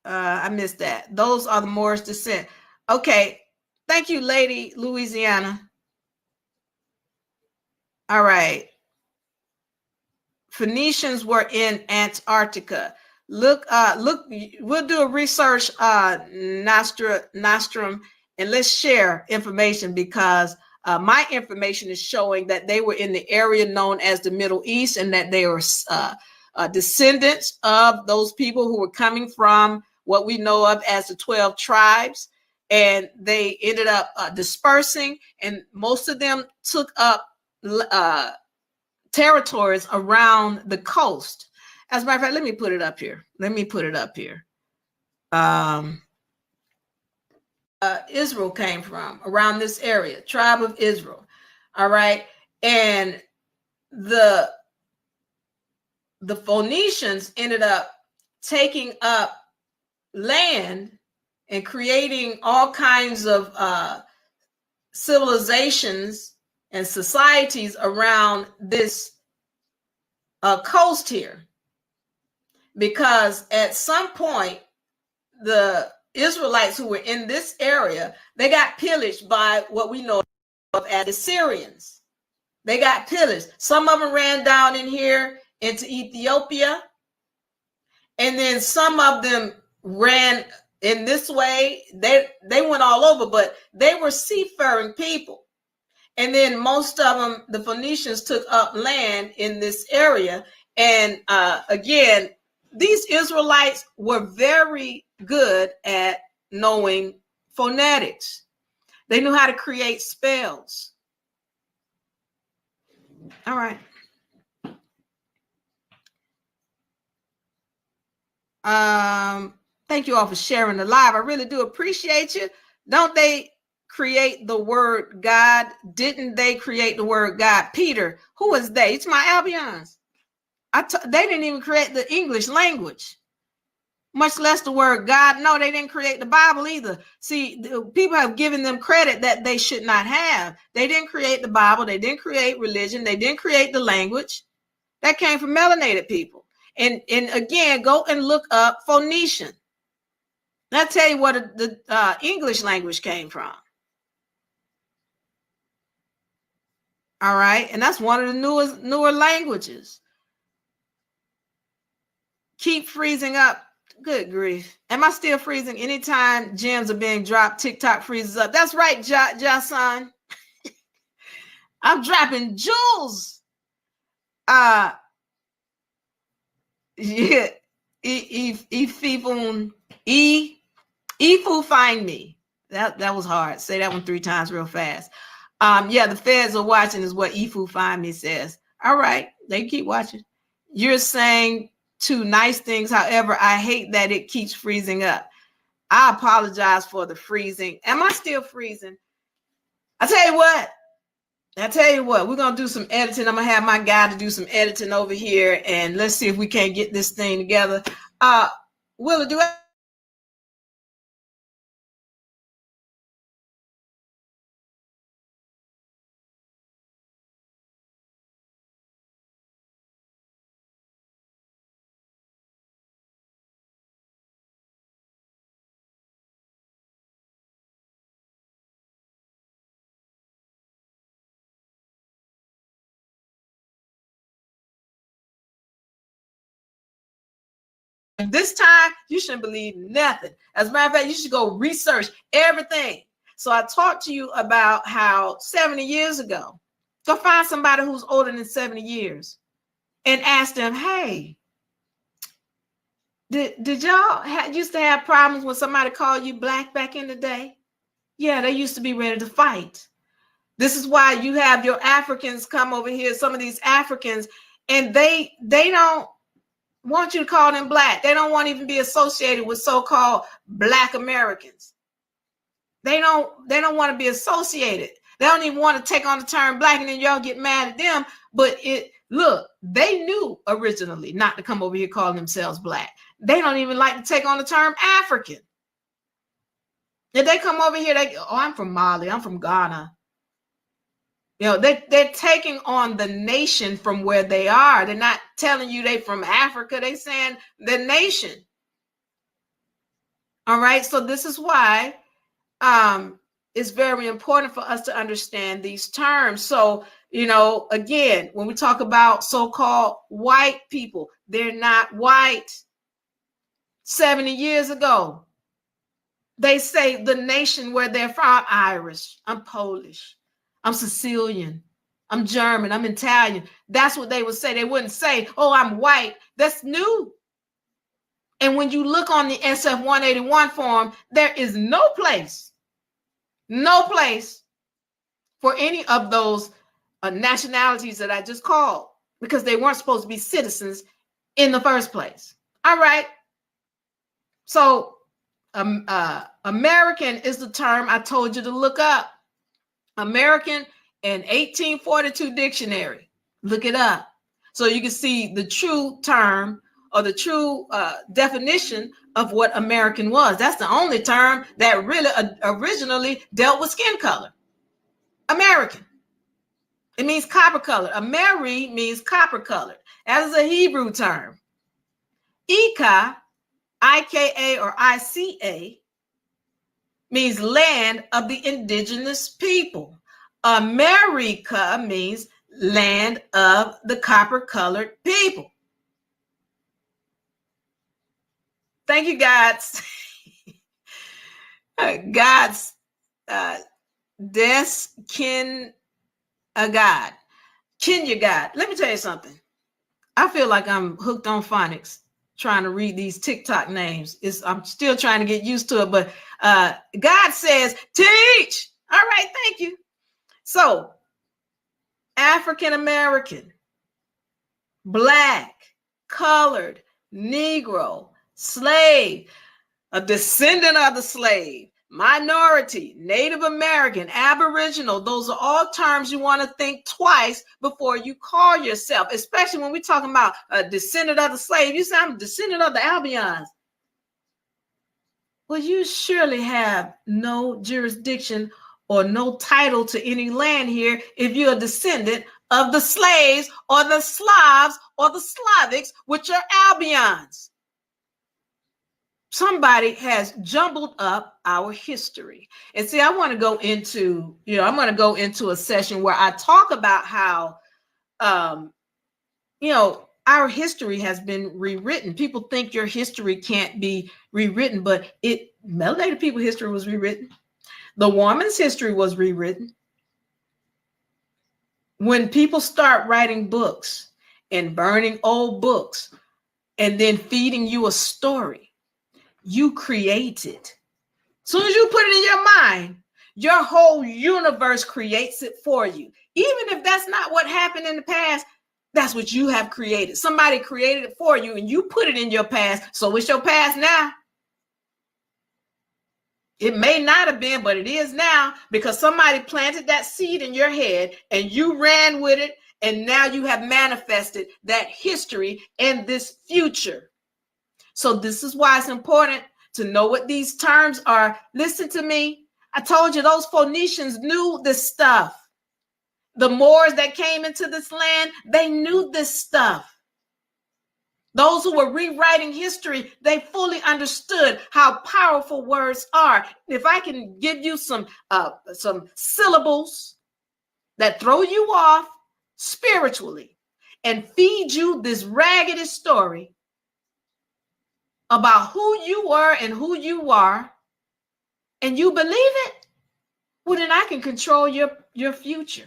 I missed that. Those are the Moorish descent. Okay. Thank you, Lady Louisiana. All right. Phoenicians were in Antarctica. Look, we'll do a research, Nostrum, and let's share information, because my information is showing that they were in the area known as the Middle East, and that they were descendants of those people who were coming from what we know of as the 12 tribes. And they ended up dispersing, and most of them took up territories around the coast. As a matter of fact, let me put it up here. Israel came from around this area, tribe of Israel. All right. And the Phoenicians ended up taking up land and creating all kinds of civilizations and societies around this coast here. Because at some point, the Israelites who were in this area, they got pillaged by what we know of as the Syrians. They got pillaged. Some of them ran down in here into Ethiopia. And then some of them ran in this way. They went all over, but they were seafaring people. And then most of them, the Phoenicians, took up land in this area. And again, these Israelites were very good at knowing phonetics. They knew how to create spells. All right. Thank you all for sharing the live. I really do appreciate you. Don't they create the word God? Didn't they create the word God? Peter, who is they? It's my Albions. They didn't even create the English language, much less the word God. No, they didn't create the Bible either. See, people have given them credit that they should not have. They didn't create the Bible. They didn't create religion. They didn't create the language. That came from melanated people. And again, go and look up Phoenician. I'll tell you what the English language came from. All right. And that's one of the newer languages. Keep freezing up. Good grief. Am I still freezing? Anytime gems are being dropped, TikTok freezes up. That's right, Jason. I'm dropping jewels. Yeah. Ifu find me. That was hard. Say that one 3 times real fast. Yeah, the feds are watching is what Ifu find me says. All right, they keep watching. You're saying 2 nice things. However, I hate that it keeps freezing up. I apologize for the freezing. Am I still freezing? I tell you what, we're going to do some editing. I'm going to have my guy to do some editing over here, and let's see if we can't get this thing together. Will it do it? This time, you shouldn't believe nothing. As a matter of fact, you should go research everything. So I talked to you about how 70 years ago, go find somebody who's older than 70 years and ask them, hey, did y'all used to have problems when somebody called you black back in the day? Yeah, they used to be ready to fight. This is why you have your Africans come over here, some of these Africans, and they don't want you to call them black. They don't want to even be associated with so-called Black Americans. They don't want to be associated. They don't even want to take on the term black, and then y'all get mad at them. But look, they knew originally not to come over here calling themselves black. They don't even like to take on the term African. If they come over here, they go, oh, I'm from Mali, I'm from Ghana. You know, they're taking on the nation from where they are. They're not telling you they from Africa. They're saying the nation. All right. So this is why it's very important for us to understand these terms. So, you know, again, when we talk about so-called white people, they're not white. 70 years ago, they say the nation where they're from. I'm Irish, I'm Polish, I'm Sicilian, I'm German, I'm Italian. That's what they would say. They wouldn't say, oh, I'm white. That's new. And when you look on the SF 181 form, there is no place for any of those nationalities that I just called, because they weren't supposed to be citizens in the first place. All right. So American is the term I told you to look up. American and 1842 dictionary. Look it up so you can see the true term or the true definition of what American was. That's the only term that really originally dealt with skin color. American. It means copper colored. Ameri means copper colored. That is a Hebrew term. Ika, I-K-A or I-C-A, means land of the indigenous people. America means land of the copper colored people. Thank you, God's. God's Deskin a God. Kenya God. Let me tell you something. I feel like I'm hooked on phonics trying to read these TikTok names. I'm still trying to get used to it, but God says, teach. All right, thank you. So, African American, Black, colored, Negro, slave, a descendant of the slave, minority, Native American, Aboriginal. Those are all terms you want to think twice before you call yourself, especially when we're talking about a descendant of the slave. You say, I'm a descendant of the Albions. Well, you surely have no jurisdiction or no title to any land here if you're a descendant of the slaves or the Slavs or the Slavics, which are Albions. Somebody has jumbled up our history. And see, I want to go into, I'm going to go into a session where I talk about how, our history has been rewritten. People think your history can't be rewritten, but melanated people history was rewritten. The woman's history was rewritten. When people start writing books and burning old books and then feeding you a story, you create it. As soon as you put it in your mind, your whole universe creates it for you. Even if that's not what happened in the past, that's what you have created. Somebody created it for you and you put it in your past. So it's your past now. It may not have been, but it is now because somebody planted that seed in your head and you ran with it. And now you have manifested that history and this future. So this is why it's important to know what these terms are. Listen to me. I told you those Phoenicians knew this stuff. The Moors that came into this land, they knew this stuff. Those who were rewriting history, they fully understood how powerful words are. If I can give you some syllables that throw you off spiritually and feed you this raggedy story about who you were and who you are, and you believe it, well, then I can control your future.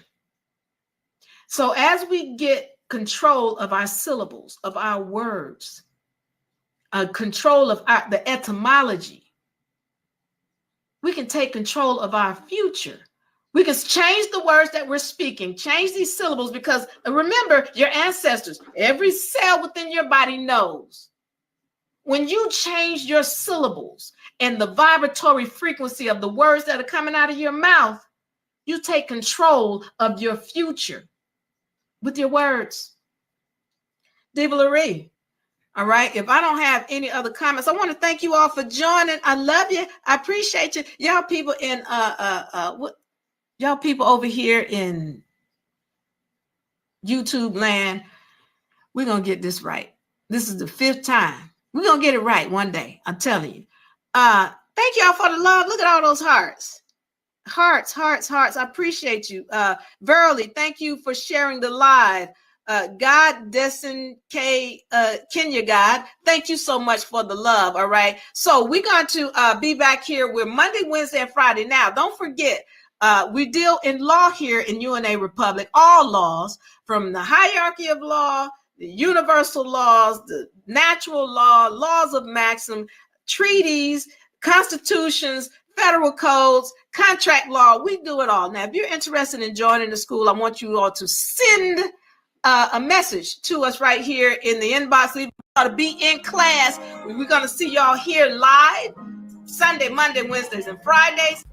So as we get control of our syllables, of our words, control of the etymology, we can take control of our future. We can change the words that we're speaking, change these syllables, because remember, your ancestors, every cell within your body knows. When you change your syllables and the vibratory frequency of the words that are coming out of your mouth, you take control of your future with your words. Diva Laree. All right. If I don't have any other comments, I want to thank you all for joining. I love you. I appreciate you. Y'all people in y'all people over here in YouTube land, we're gonna get this right. This is the 5th time. We're gonna get it right one day. I'm telling you. Thank y'all for the love. Look at all those hearts. Hearts. I appreciate you. Verily, thank you for sharing the live. God Dessen Kenya God, thank you so much for the love. All right. So we're going to be back here with Monday, Wednesday, and Friday. Now, don't forget, we deal in law here in UNARepublic, all laws, from the hierarchy of law, the universal laws, the natural law, laws of maxim, treaties, constitutions, federal codes, contract law. We do it all. Now, if you're interested in joining the school, I want you all to send a message to us right here in the inbox. We're going to be in class. We're going to see y'all here live Sunday, Monday, Wednesdays, and Fridays.